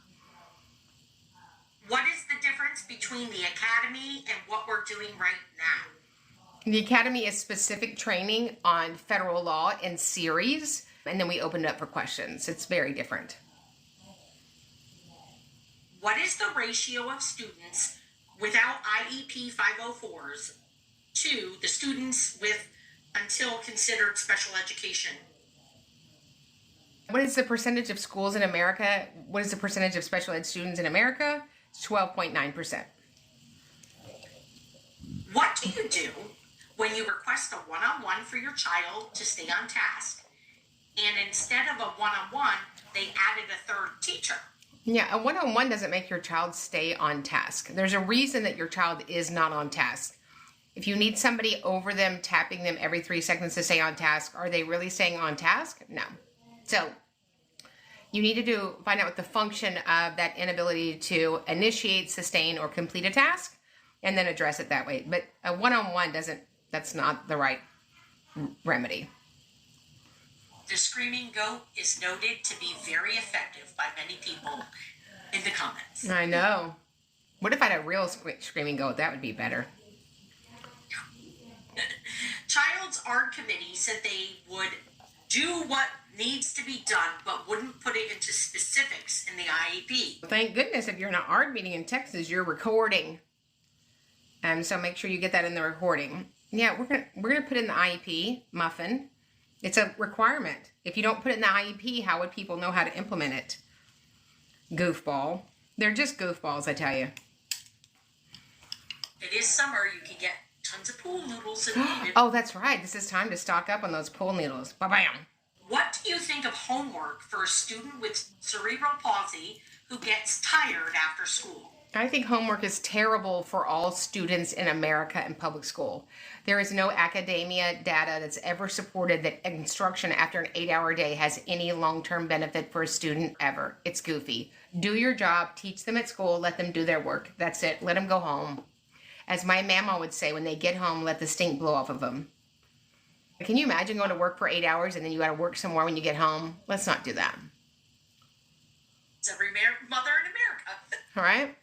What is the difference between the academy and what we're doing right now? The academy is specific training on federal law in series, and then we open it up for questions. It's very different. What is the ratio of students without IEP 504s to the students with until considered special education? What is the percentage of schools in America? What is the percentage of special ed students in America? It's 12.9%. What do you do when you request a one-on-one for your child to stay on task, and instead of a one-on-one, they added a third teacher? Yeah, a one-on-one doesn't make your child stay on task. There's a reason that your child is not on task. If you need somebody over them, tapping them every 3 seconds to stay on task, are they really staying on task? No. So you need to find out what the function of that inability to initiate, sustain, or complete a task, and then address it that way. But a one-on-one that's not the right remedy. The screaming goat is noted to be very effective by many people in the comments. I know. What if I had a real screaming goat? That would be better. Child's ARD committee said they would do what needs to be done, but wouldn't put it into specifics in the IEP. Thank goodness if you're in an ARD meeting in Texas, you're recording. So make sure you get that in the recording. Yeah, we're gonna put in the IEP, Muffin. It's a requirement. If you don't put it in the IEP, how would people know how to implement it? Goofball. They're just goofballs, I tell you. It is summer. You can get tons of pool noodles if needed. Oh, that's right. This is time to stock up on those pool noodles. Ba-bam. What do you think of homework for a student with cerebral palsy who gets tired after school? I think homework is terrible for all students in America in public school. There is no academia data that's ever supported that instruction after an 8-hour day has any long-term benefit for a student ever. It's goofy. Do your job, teach them at school, let them do their work. That's it. Let them go home. As my mama would say, when they get home, let the stink blow off of them. Can you imagine going to work for 8 hours and then you got to work some more when you get home? Let's not do that. It's every mother in America. All right?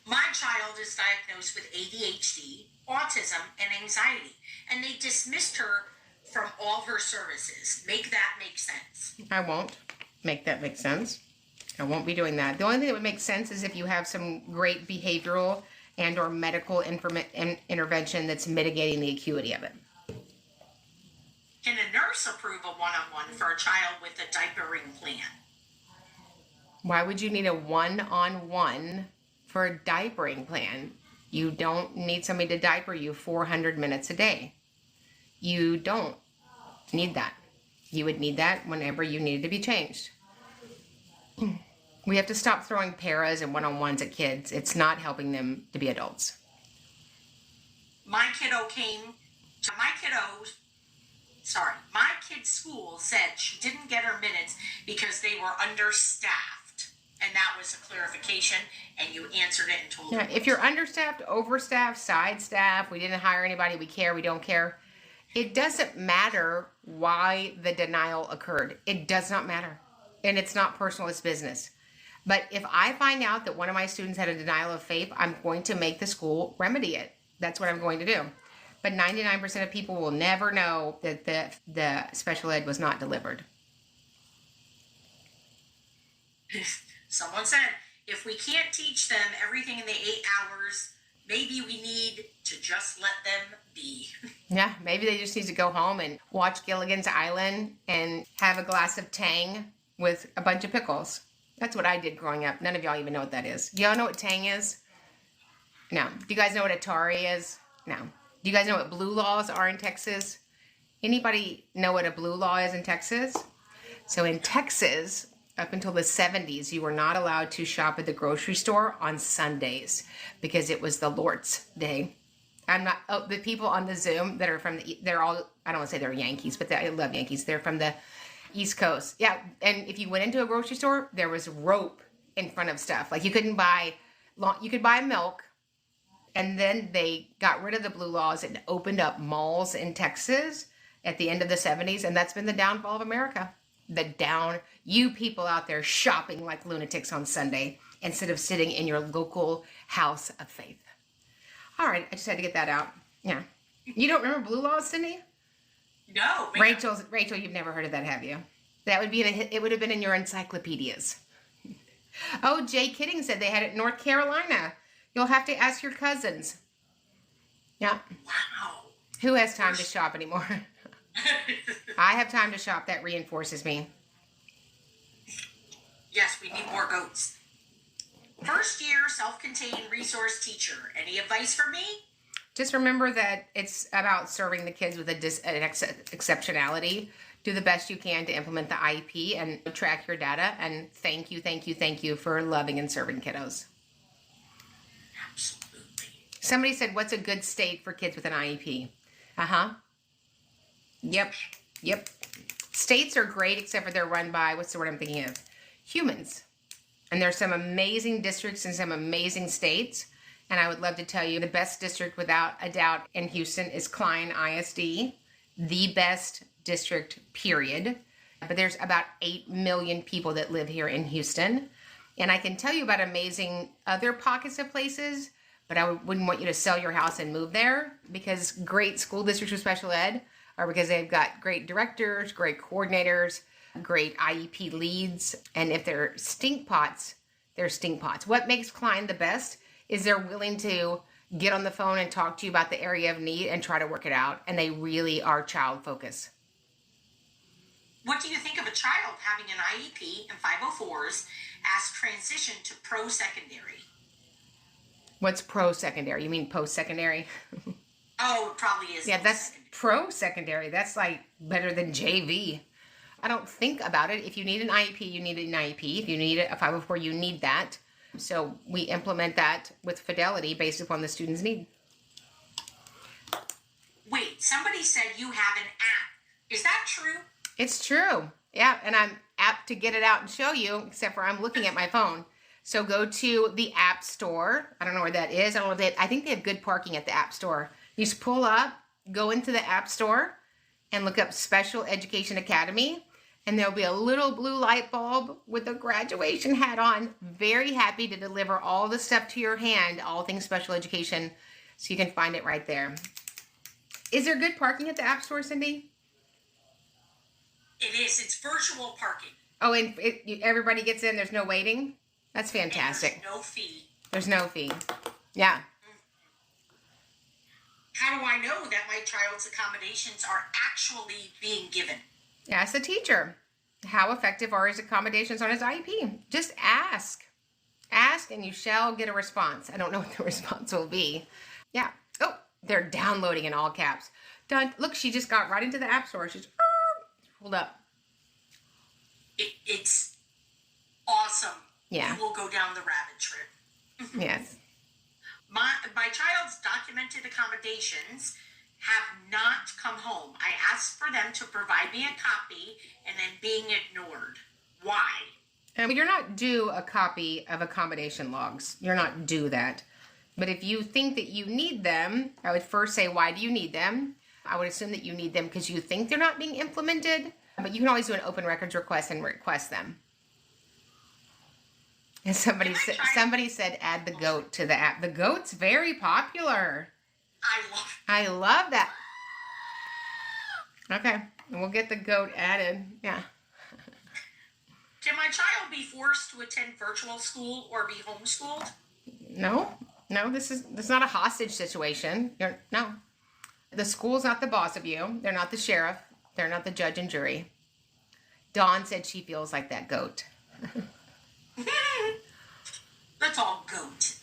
My child is diagnosed with ADHD, autism, and anxiety, and they dismissed her from all her services. Make that make sense. I won't make that make sense. I won't be doing that. The only thing that would make sense is if you have some great behavioral and or medical intervention that's mitigating the acuity of it. Can a nurse approve a one-on-one for a child with a diapering plan? Why would you need a one-on-one for a diapering plan? You don't need somebody to diaper you 400 minutes a day. You don't need that. You would need that whenever you needed to be changed. We have to stop throwing paras and one-on-ones at kids. It's not helping them to be adults. My kid's school said she didn't get her minutes because they were understaffed. And that was a clarification, and you answered it and told them. If you're understaffed, overstaffed, side staff, we didn't hire anybody, we care, we don't care. It doesn't matter why the denial occurred. It does not matter. And it's not personal, it's business. But if I find out that one of my students had a denial of FAPE, I'm going to make the school remedy it. That's what I'm going to do. But 99% of people will never know that the special ed was not delivered. Someone said, if we can't teach them everything in the 8 hours, maybe we need to just let them be. Yeah, maybe they just need to go home and watch Gilligan's Island and have a glass of Tang with a bunch of pickles. That's what I did growing up. None of y'all even know what that is. Do y'all know what Tang is? No. Do you guys know what Atari is? No. Do you guys know what blue laws are in Texas? Anybody know what a blue law is in Texas? So in Texas, up until the 70s, you were not allowed to shop at the grocery store on Sundays because it was the Lord's Day. The people on the Zoom that are they're all, I don't want to say they're Yankees, but I love Yankees. They're from the East Coast. Yeah, and if you went into a grocery store, there was rope in front of stuff. Like you could buy milk, and then they got rid of the blue laws and opened up malls in Texas at the end of the 70s, and that's been the downfall of America. You people out there shopping like lunatics on Sunday instead of sitting in your local house of faith. All right, I just had to get that out. Yeah. You don't remember blue laws, Cindy? No. Rachel, you've never heard of that, have you? It would have been in your encyclopedias. Oh, Jay Kidding said they had it in North Carolina. You'll have to ask your cousins. Yeah. Wow. Who has time to shop anymore? I have time to shop. That reinforces me. Yes, we need more goats. First year self-contained resource teacher. Any advice for me? Just remember that it's about serving the kids with an exceptionality. Do the best you can to implement the IEP and track your data. And thank you for loving and serving kiddos. Absolutely. Somebody said, what's a good state for kids with an IEP? Yep. States are great, except for they're run by, what's the word I'm thinking of? Humans. And there's some amazing districts in some amazing states. And I would love to tell you the best district without a doubt in Houston is Klein ISD. The best district, period. But there's about 8 million people that live here in Houston. And I can tell you about amazing other pockets of places, but I wouldn't want you to sell your house and move there, because great school districts with special ed are because they've got great directors, great coordinators, great IEP leads. And if they're stink pots, they're stink pots. What makes Klein the best is they're willing to get on the phone and talk to you about the area of need and try to work it out. And they really are child focused. What do you think of a child having an IEP and 504s as transition to pro-secondary? What's pro-secondary? You mean post-secondary? Oh, it probably is. Yeah, that's pro-secondary. That's like better than JV. I don't think about it. If you need an IEP, you need an IEP. If you need a 504, you need that. So we implement that with fidelity based upon the student's need. Wait, somebody said you have an app. Is that true? It's true. Yeah, and I'm apt to get it out and show you, except for I'm looking at my phone. So go to the App Store. I don't know where that is. I think they have good parking at the App Store. You just pull up, go into the App Store, and look up Special Education Academy. And there'll be a little blue light bulb with a graduation hat on. Very happy to deliver all the stuff to your hand, all things special education, so you can find it right there. Is there good parking at the App Store, Cindy? It is. It's virtual parking. Oh, and everybody gets in. There's no waiting? That's fantastic. And there's no fee. There's no fee. Yeah. How do I know that my child's accommodations are actually being given? Ask the teacher. How effective are his accommodations on his IEP? Just ask. Ask and you shall get a response. I don't know what the response will be. Yeah. Oh, they're downloading in all caps. Done. Look, she just got right into the App Store. She's pulled up. It's awesome. Yeah. We will go down the rabbit trip. Yes. My child's documented accommodations have not come home. I asked for them to provide me a copy and then being ignored. Why? You're not due a copy of accommodation logs. You're not due that. But if you think that you need them, I would first say, why do you need them? I would assume that you need them because you think they're not being implemented. But you can always do an open records request and request them. And somebody said add the goat to the app. The goat's very popular. I love that. Okay, and we'll get the goat added. Yeah. Can my child be forced to attend virtual school or be homeschooled? No, this is not a hostage situation. No. The school's not the boss of you. They're not the sheriff. They're not the judge and jury. Dawn said she feels like that goat. That's all goat.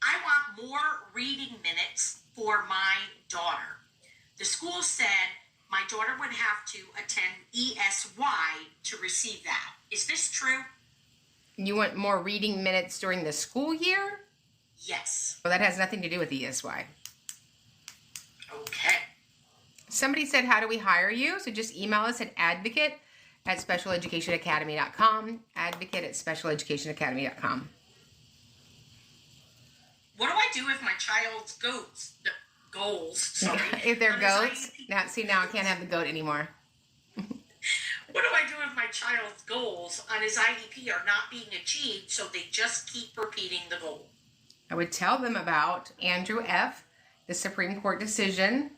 I want more reading minutes for my daughter. The school said my daughter would have to attend ESY to receive that. Is this true? You want more reading minutes during the school year? Yes. Well, that has nothing to do with ESY. Okay. Somebody said, how do we hire you? So just email us at advocate at specialeducationacademy.com, advocate at specialeducationacademy.com. What do I do if my child's goals, if they're goats, now I can't have the goat anymore. What do I do if my child's goals on his IEP are not being achieved, so they just keep repeating the goal? I would tell them about Andrew F., the Supreme Court decision,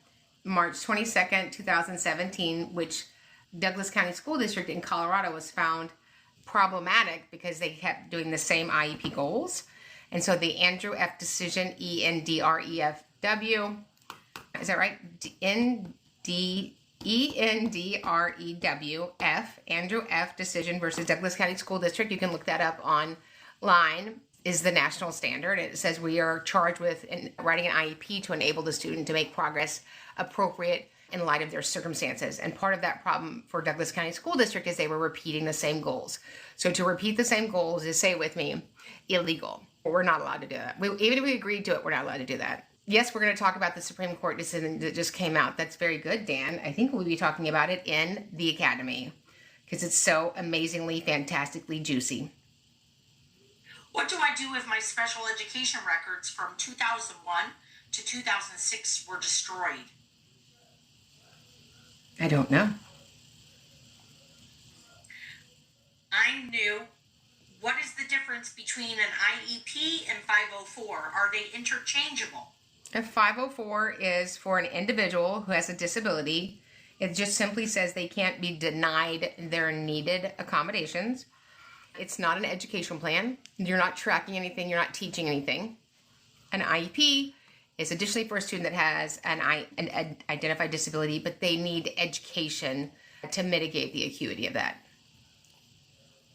March 22nd, 2017, which Douglas County School District in Colorado was found problematic because they kept doing the same IEP goals. And so the Andrew F. decision, ENDREFW, is that right? ENDREWF, Andrew F. decision versus Douglas County School District. You can look that up online. Is the national standard. It says we are charged with writing an IEP to enable the student to make progress appropriate in light of their circumstances. And part of that problem for Douglas County School District is they were repeating the same goals. So to repeat the same goals is, say it with me, illegal. We're not allowed to do that. Even if we agreed to it, we're not allowed to do that. Yes, we're going to talk about the Supreme Court decision that just came out. That's very good, Dan. I think we'll be talking about it in the Academy because it's so amazingly, fantastically juicy. What do I do if my special education records from 2001 to 2006 were destroyed? I don't know. I'm new. What is the difference between an IEP and 504? Are they interchangeable? A 504 is for an individual who has a disability. It just simply says they can't be denied their needed accommodations. It's not an education plan. You're not tracking anything. You're not teaching anything. An IEP is additionally for a student that has an identified disability, but they need education to mitigate the acuity of that.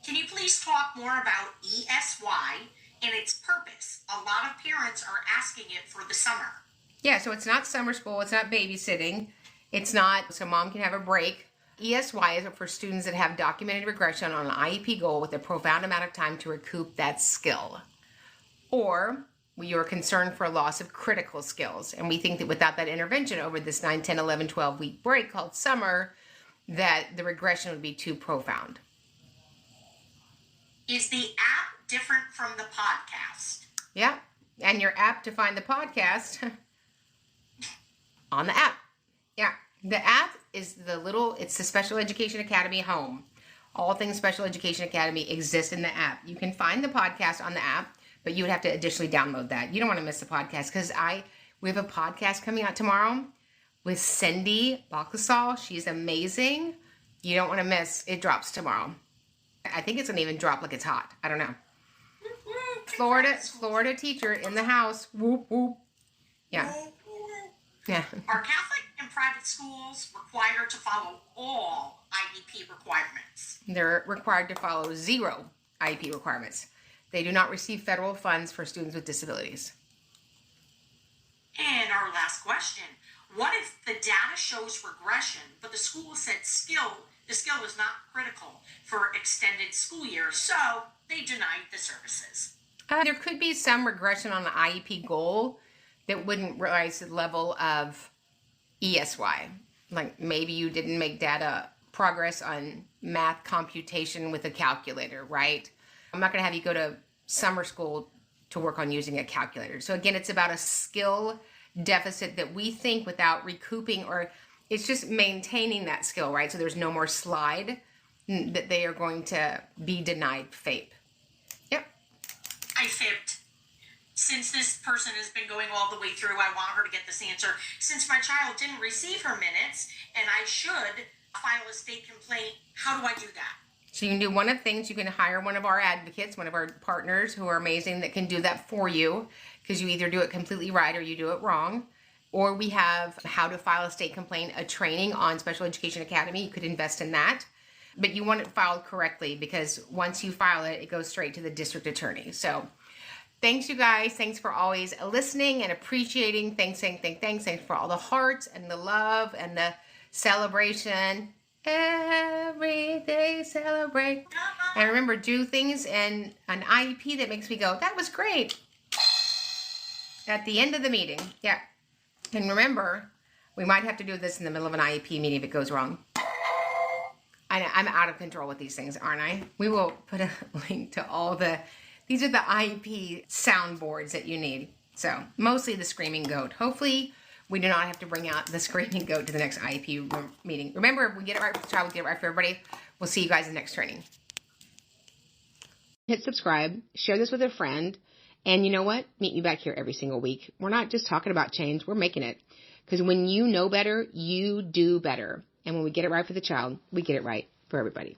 Can you please talk more about ESY and its purpose? A lot of parents are asking it for the summer. Yeah, so it's not summer school. It's not babysitting. It's not so mom can have a break. ESY is for students that have documented regression on an IEP goal with a profound amount of time to recoup that skill. Or you're concerned for a loss of critical skills. And we think that without that intervention over this 9, 10, 11, 12-week break called summer, that the regression would be too profound. Is the app different from the podcast? Yeah, and your app to find the podcast on the app. Yeah, the app is it's the Special Education Academy home. All things Special Education Academy exist in the app. You can find the podcast on the app, but you would have to additionally download that. You don't want to miss the podcast because we have a podcast coming out tomorrow with Cindy Balcasal. She's amazing. You don't want to miss. It drops tomorrow. I think it's going to even drop like it's hot. I don't know. Florida teacher in the house. Whoop, whoop. Yeah. Yeah. Are Catholic and private schools required to follow all IEP requirements? They're required to follow 0 IEP requirements. They do not receive federal funds for students with disabilities. And our last question. What if the data shows regression, but the school said the skill is not critical for extended school years, so they denied the services? There could be some regression on the IEP goal that wouldn't rise to the level of ESY. Like maybe you didn't make data progress on math computation with a calculator, right? I'm not going to have you go to summer school to work on using a calculator. So again, it's about a skill deficit that we think without recouping, or it's just maintaining that skill, right? So there's no more slide, that they are going to be denied FAPE. Yep. I FAPed. Since this person has been going all the way through, I want her to get this answer. Since my child didn't receive her minutes and I should file a state complaint, how do I do that? So you can do one of the things. You can hire one of our advocates, one of our partners who are amazing that can do that for you, because you either do it completely right or you do it wrong. Or we have how to file a state complaint, a training on Special Education Academy. You could invest in that. But you want it filed correctly, because once you file it, it goes straight to the district attorney. So thanks, you guys. Thanks for always listening and appreciating. Thanks for all the hearts and the love and the celebration. Every day celebrate. And remember, do things in an IEP that makes me go, that was great, at the end of the meeting. Yeah. And remember, we might have to do this in the middle of an IEP meeting if it goes wrong. I'm out of control with these things, aren't I? We will put a link to these are the IEP soundboards that you need. So mostly the screaming goat. Hopefully we do not have to bring out the screaming goat to the next IEP meeting. Remember, if we get it right for the child, we get it right for everybody. We'll see you guys in the next training. Hit subscribe, share this with a friend, and you know what? Meet me back here every single week. We're not just talking about change, we're making it. Because when you know better, you do better. And when we get it right for the child, we get it right for everybody.